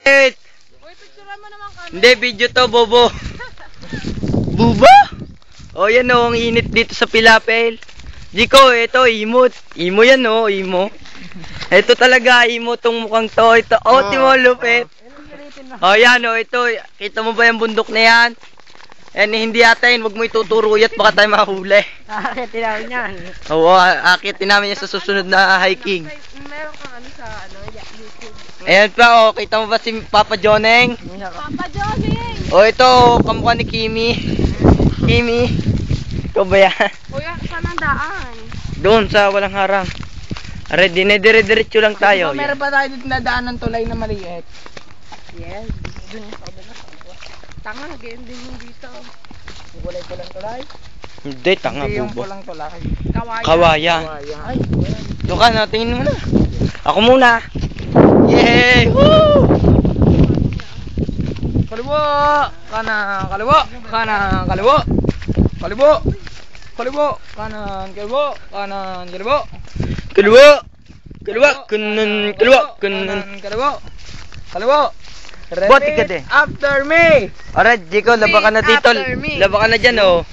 Uy, picturean mo naman kami. Hindi, video to, bobo. Buba? O, yan o, ang init dito sa Pilapil. Jiko, ito, imo. Imo yan o, imo. Ito talaga, imo tong mukhang to. Ito, Timo, lupit. O, yan o, ito. Kita mo ba yung bundok na yan? Yan, hindi atin. Huwag mo ituturuyat, baka tayo mahuli. Akitin namin yan. Oo, akitin namin yan sa susunod na hiking. Meron kang ano sa YouTube. Ayan pa, o, kita mo ba si Papa Joneng? Papa Joneng! O, ito, kamukha ni Kimi. Kimi. Ikaw ba yan? Kuya, saan ang daan? Doon sa walang harang. Are, dire-diretso lang tayo. Meron pa tayo dito na daan ng tulay na maliit. Yes, dun yung kabila. Tanga, ganyan din yung dito. Yung kulay pulang tulay? Hindi, tanga, Hindi yung bubo. pulang tulay. Kawayan. Kawayan. Ay, Doon ka na, tingin mo na. Ako muna. Yay! Woo! kaliwa! Kanan, kaliwa! Kanan, kaliwa! Kaliwa! Kaliwa! Kanan, kaliwa! Kanan, kaliwa! Kaliwa! Kaliwa! Kanan, kaliwa! Kanan. Kaliwa! Kaliwa! Bote ka din. After me! Alright, Jiko, laba ka na dito. After me. Laba ka na dyan, oh.